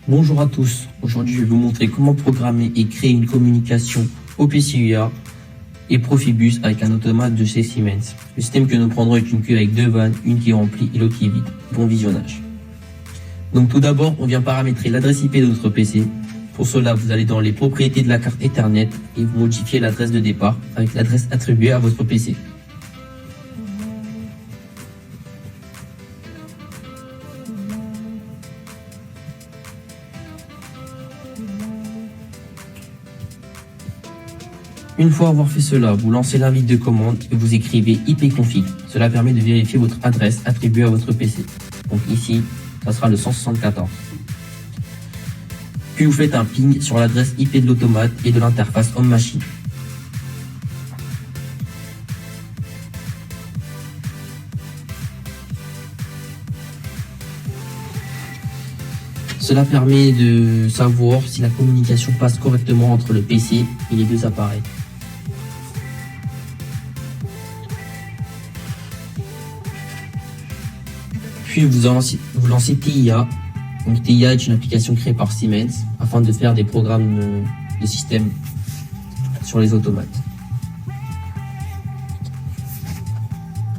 Bonjour à tous, aujourd'hui je vais vous montrer comment programmer et créer une communication OPC-UA et Profibus avec un automate de chez Siemens. Le système que nous prendrons est une queue avec deux vannes, une qui est remplie et l'autre qui est vide. Bon visionnage. Donc tout d'abord, on vient paramétrer l'adresse IP de notre PC. Pour cela, vous allez dans les propriétés de la carte Ethernet et vous modifiez l'adresse de départ avec l'adresse attribuée à votre PC. Une fois avoir fait cela, vous lancez l'invite de commande et vous écrivez ipconfig. Cela permet de vérifier votre adresse attribuée à votre PC. Donc ici, ça sera le 174. Puis vous faites un ping sur l'adresse IP de l'automate et de l'interface Home Machine. Cela permet de savoir si la communication passe correctement entre le PC et les deux appareils. Puis vous lancez TIA. Donc TIA est une application créée par Siemens afin de faire des programmes de système sur les automates.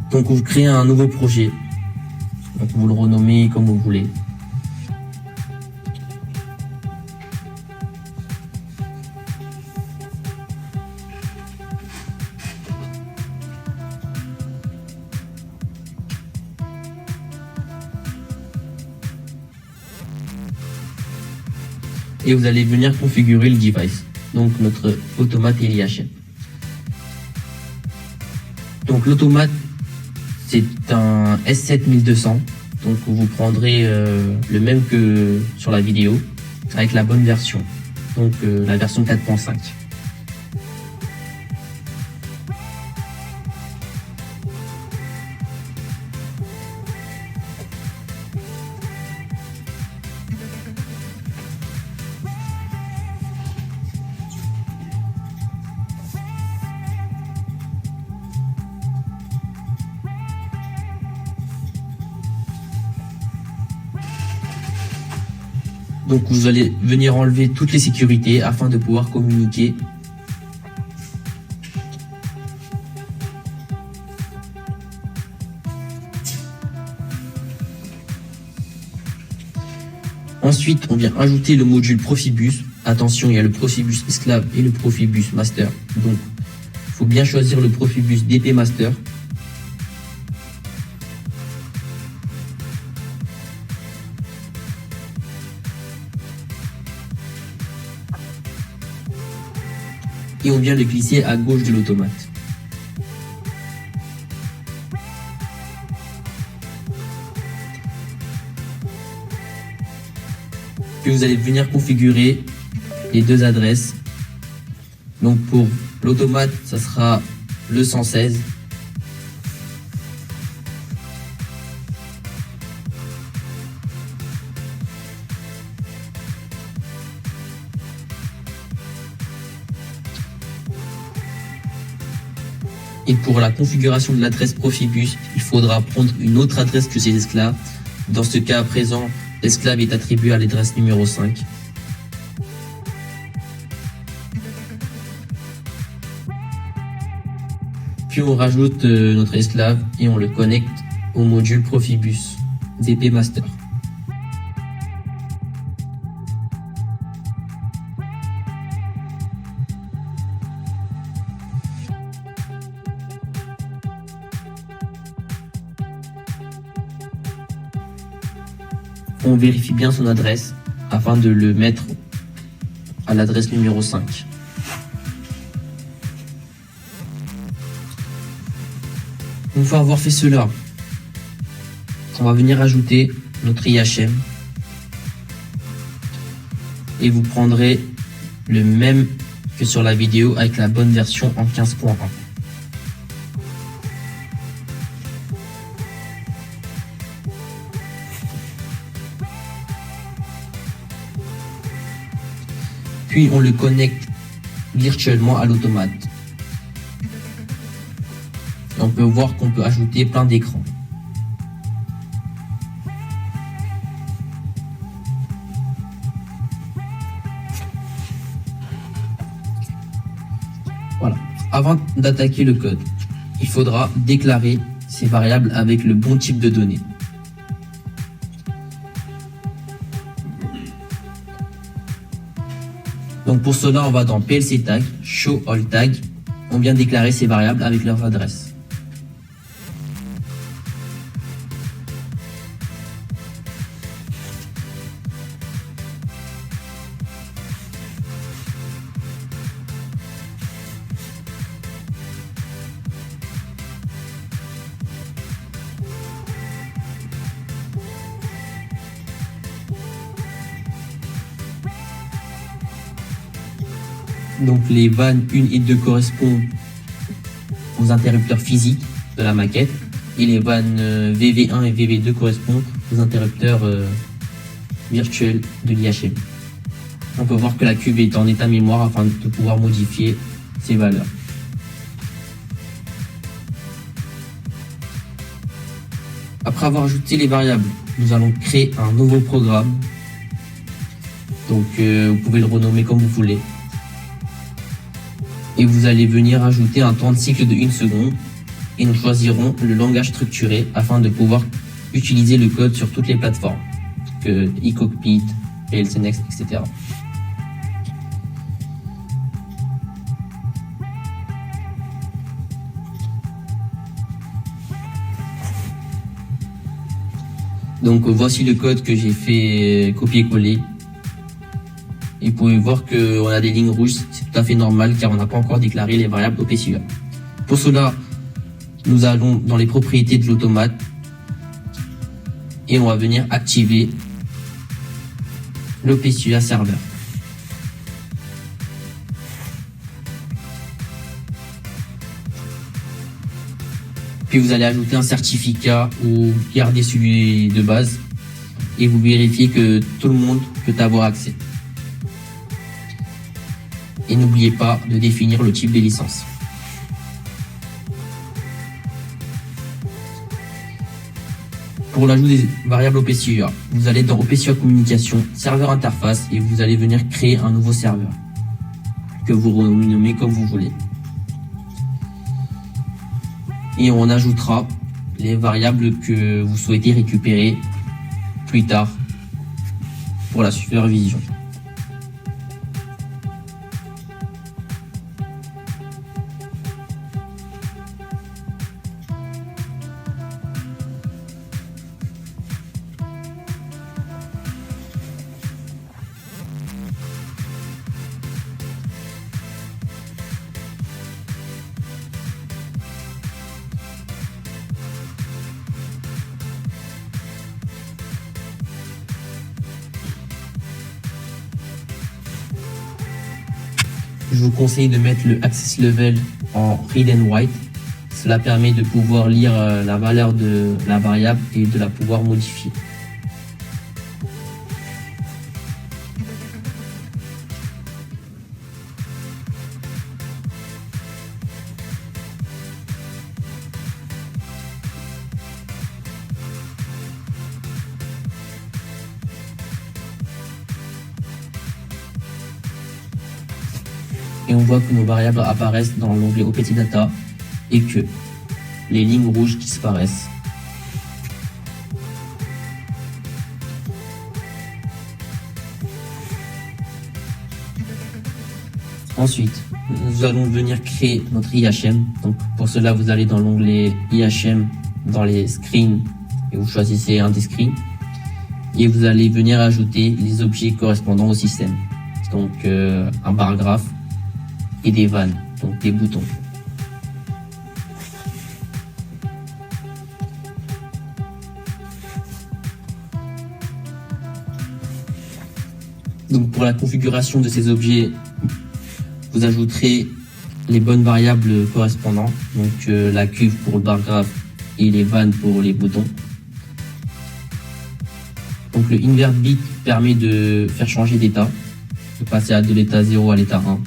Donc vous créez un nouveau projet. Donc vous le renommez comme vous voulez. Et vous allez venir configurer le device, donc notre automate et l'IHM. Donc l'automate, c'est un S7200, donc vous prendrez le même que sur la vidéo, avec la bonne version, donc la version 4.5. Donc vous allez venir enlever toutes les sécurités afin de pouvoir communiquer. Ensuite, on vient ajouter le module Profibus. Attention, il y a le Profibus esclave et le Profibus master. Donc, il faut bien choisir le Profibus DP master. Et on vient le glisser à gauche de l'automate. Puis vous allez venir configurer les deux adresses. Donc pour l'automate, ça sera le 116. Et pour la configuration de l'adresse Profibus, il faudra prendre une autre adresse que ces esclaves. Dans ce cas à présent, l'esclave est attribué à l'adresse numéro 5. Puis on rajoute notre esclave et on le connecte au module Profibus DP Master. On vérifie bien son adresse afin de le mettre à l'adresse numéro 5. Une fois avoir fait cela, on va venir ajouter notre IHM et vous prendrez le même que sur la vidéo avec la bonne version en 15.1. Puis on le connecte virtuellement à l'automate. Et on peut voir qu'on peut ajouter plein d'écrans. avant d'attaquer le code, il faudra déclarer ces variables avec le bon type de données. Donc pour cela, on va dans PLC tag, show all tag. On vient déclarer ces variables avec leur adresse. Donc les vannes 1 et 2 correspondent aux interrupteurs physiques de la maquette et les vannes VV1 et VV2 correspondent aux interrupteurs virtuels de l'IHM. On peut voir que la cube est en état mémoire afin de pouvoir modifier ses valeurs. Après avoir ajouté les variables, nous allons créer un nouveau programme. Donc vous pouvez le renommer comme vous voulez. Et vous allez venir ajouter un temps de cycle de 1 seconde et nous choisirons le langage structuré afin de pouvoir utiliser le code sur toutes les plateformes que eCockpit, PLC Next, etc. Donc voici le code que j'ai fait copier-coller. Et vous pouvez voir qu'on a des lignes rouges, c'est tout à fait normal car on n'a pas encore déclaré les variables OPCUA. Pour cela, nous allons dans les propriétés de l'automate et on va venir activer l'OPCUA serveur. Puis vous allez ajouter un certificat ou garder celui de base et vous vérifiez que tout le monde peut avoir accès. Et n'oubliez pas de définir le type des licences. Pour l'ajout des variables OPCUA, vous allez dans OPCUA communication, serveur interface et vous allez venir créer un nouveau serveur que vous renommez comme vous voulez. Et on ajoutera les variables que vous souhaitez récupérer plus tard pour la supervision. Je vous conseille de mettre le access level en read and write. Cela permet de pouvoir lire la valeur de la variable et de la pouvoir modifier. Et on voit que nos variables apparaissent dans l'onglet OPT Data et que les lignes rouges disparaissent. Ensuite, nous allons venir créer notre IHM. Donc pour cela, vous allez dans l'onglet IHM, dans les screens, et vous choisissez un des screens. Et vous allez venir ajouter les objets correspondant au système. Donc un bar graph et des vannes, donc des boutons. Donc pour la configuration de ces objets, vous ajouterez les bonnes variables correspondantes, donc la cuve pour le bar graph et les vannes pour les boutons. Donc le invert bit permet de faire changer d'état, de passer de l'état 0 à l'état 1.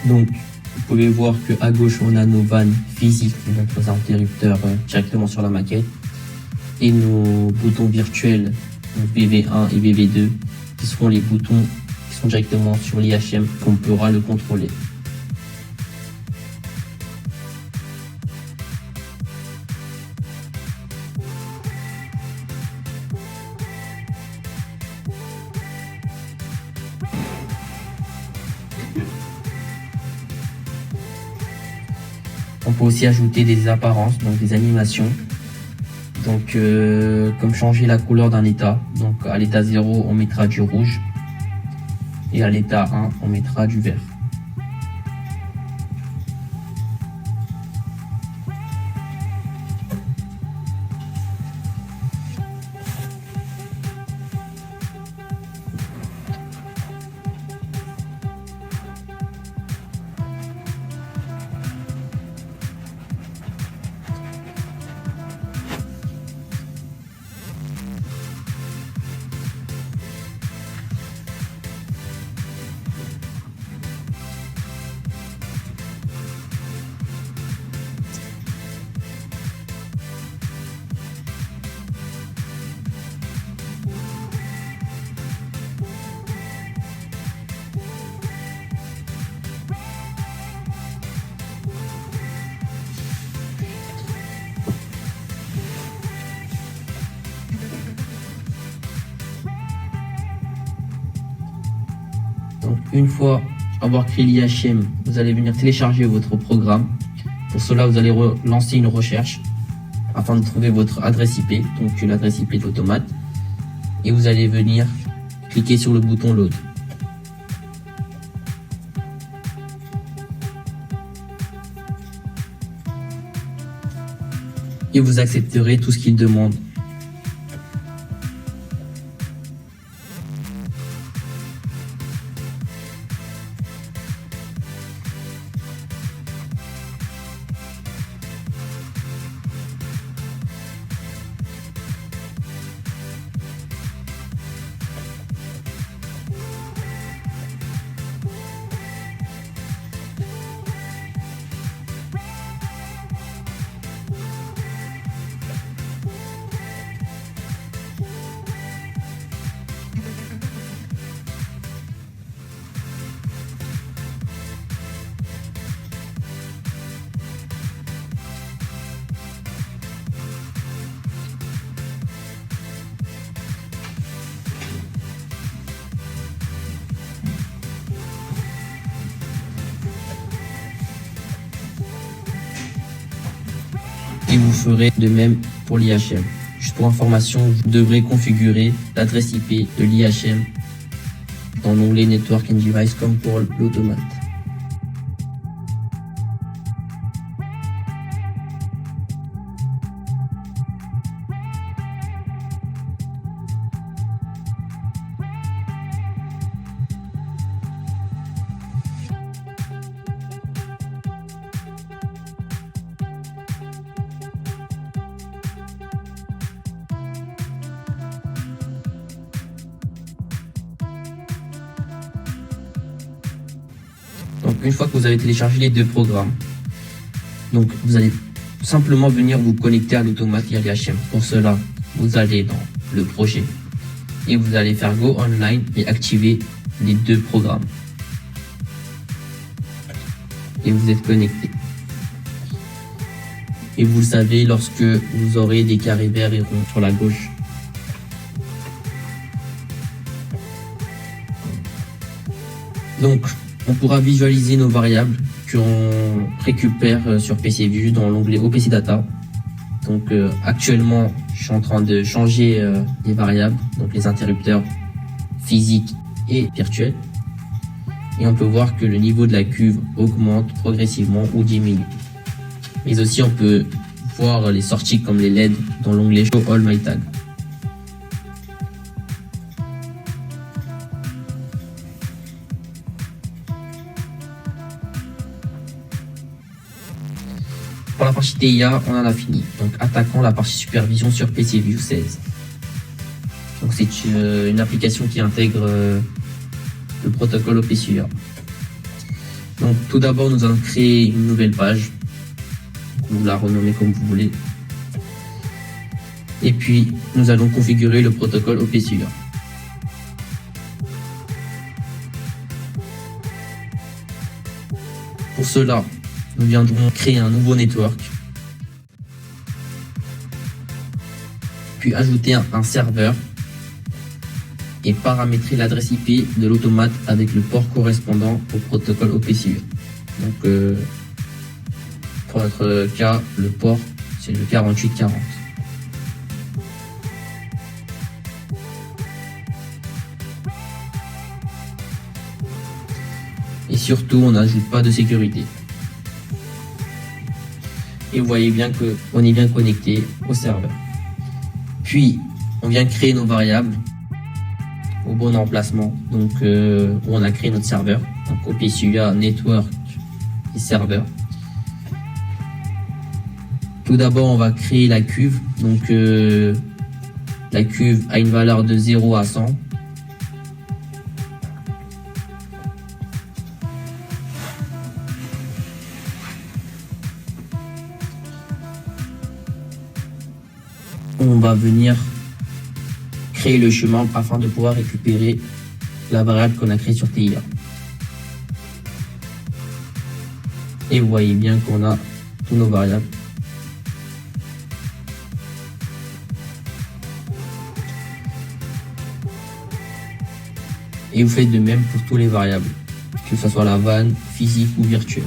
Donc, vous pouvez voir qu'à gauche, on a nos vannes physiques, donc nos interrupteurs directement sur la maquette, et nos boutons virtuels, donc BV1 et BV2, qui seront les boutons qui sont directement sur l'IHM, qu'on pourra le contrôler. On peut aussi ajouter des apparences, donc des animations. Donc, comme changer la couleur d'un état. Donc, à l'état 0, on mettra du rouge. Et à l'état 1, on mettra du vert. Donc, une fois avoir créé l'IHM, vous allez venir télécharger votre programme. Pour cela, vous allez lancer une recherche afin de trouver votre adresse IP, donc l'adresse IP de l'automate. Et vous allez venir cliquer sur le bouton Load. Et vous accepterez tout ce qu'il demande. Et vous ferez de même pour l'IHM. Juste pour information, vous devrez configurer l'adresse IP de l'IHM dans l'onglet Network and Device comme pour l'automate. Donc, une fois que vous avez téléchargé les deux programmes, donc vous allez simplement venir vous connecter à l'automate et à l'IHM. Pour cela, vous allez dans le projet et vous allez faire Go Online et activer les deux programmes. Et vous êtes connecté. Et vous le savez lorsque vous aurez des carrés verts et ronds sur la gauche. Donc, on pourra visualiser nos variables qu'on récupère sur PCView dans l'onglet OPC Data. Donc actuellement, je suis en train de changer les variables, donc les interrupteurs physiques et virtuels. Et on peut voir que le niveau de la cuve augmente progressivement ou diminue. Mais aussi, on peut voir les sorties comme les LED dans l'onglet Show All My Tags. Pour la partie TIA, on en a fini. Donc, attaquons la partie supervision sur PCView 16. Donc, c'est une application qui intègre le protocole OPCUA. Donc tout d'abord, nous allons créer une nouvelle page. Vous la renommez comme vous voulez. Et puis, nous allons configurer le protocole OPCUA. Pour cela, nous viendrons créer un nouveau network, puis ajouter un serveur et paramétrer l'adresse IP de l'automate avec le port correspondant au protocole OPCUA. Donc, pour notre cas, le port, c'est le 4840. Et surtout, on n'ajoute pas de sécurité. Et vous voyez bien qu'on est bien connecté au serveur. Puis, on vient créer nos variables au bon emplacement. Donc, où on a créé notre serveur. Donc, OPCUA, network et serveur. Tout d'abord, on va créer la cuve. Donc, la cuve a une valeur de 0 à 100. On va venir créer le chemin afin de pouvoir récupérer la variable qu'on a créée sur TIA. Et vous voyez bien qu'on a tous nos variables. Et vous faites de même pour tous les variables, que ce soit la vanne, physique ou virtuelle.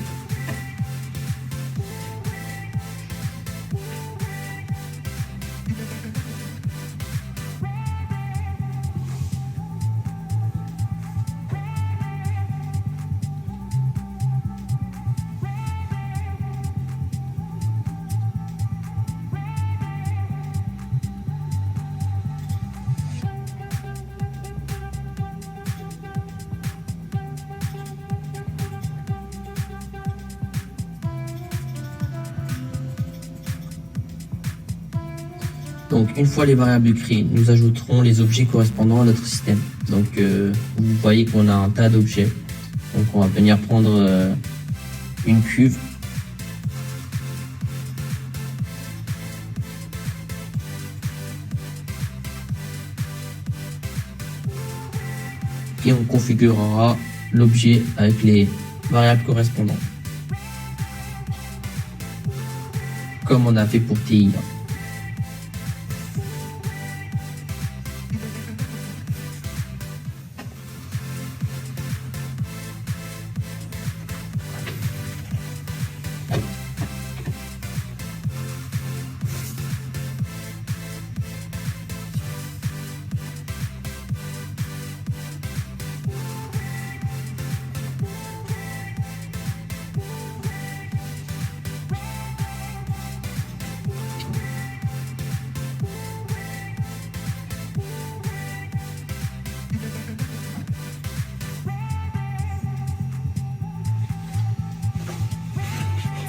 Donc, une fois les variables créées, nous ajouterons les objets correspondant à notre système. Donc, vous voyez qu'on a un tas d'objets. Donc, on va venir prendre une cuve. Et on configurera l'objet avec les variables correspondantes. Comme on a fait pour TIA.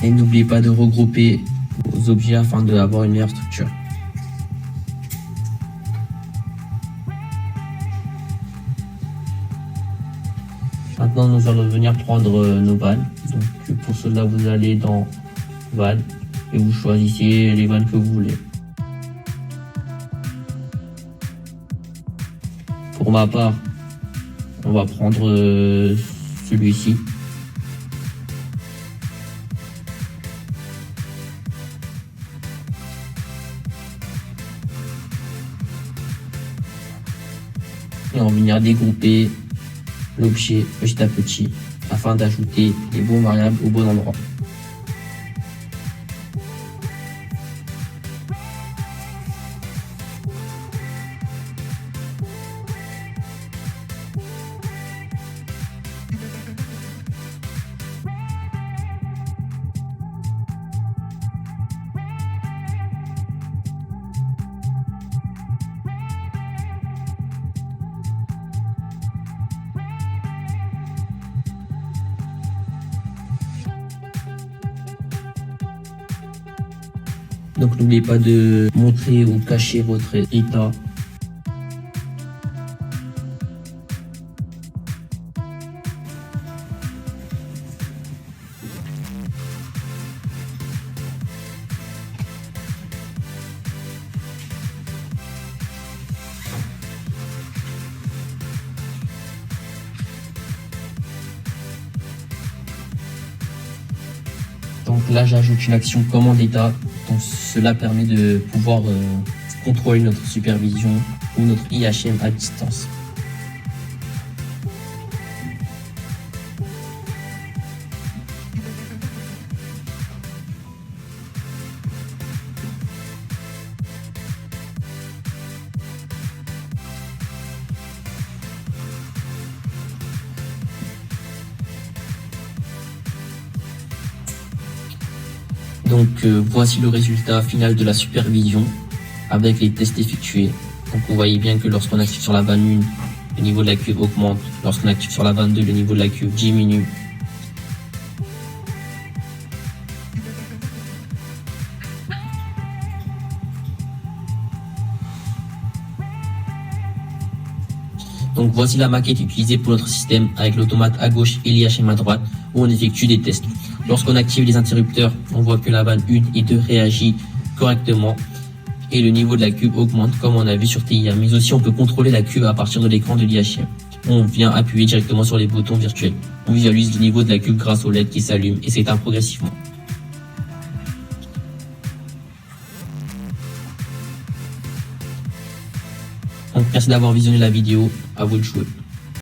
Et n'oubliez pas de regrouper vos objets afin d'avoir une meilleure structure. Maintenant, nous allons venir prendre nos vannes. Donc, pour cela, vous allez dans vannes et vous choisissez les vannes que vous voulez. Pour ma part, on va prendre celui-ci. Et on va venir dégrouper l'objet petit à petit afin d'ajouter les bons variables au bon endroit. Donc n'oubliez pas de montrer ou cacher votre état. Donc là, j'ajoute une action commande état. Donc cela permet de pouvoir contrôler notre supervision ou notre IHM à distance. Donc voici le résultat final de la supervision avec les tests effectués. Donc vous voyez bien que lorsqu'on active sur la vanne 1, le niveau de la cuve augmente. Lorsqu'on active sur la vanne 2, le niveau de la cuve diminue. Donc voici la maquette utilisée pour notre système avec l'automate à gauche et l'IHM à droite où on effectue des tests. Lorsqu'on active les interrupteurs, on voit que la vanne 1 et 2 réagit correctement et le niveau de la cuve augmente comme on a vu sur TIA. Mais aussi on peut contrôler la cuve à partir de l'écran de l'IHM. On vient appuyer directement sur les boutons virtuels. On visualise le niveau de la cuve grâce au LED qui s'allume et s'éteint progressivement. Donc merci d'avoir visionné la vidéo, à vous de jouer.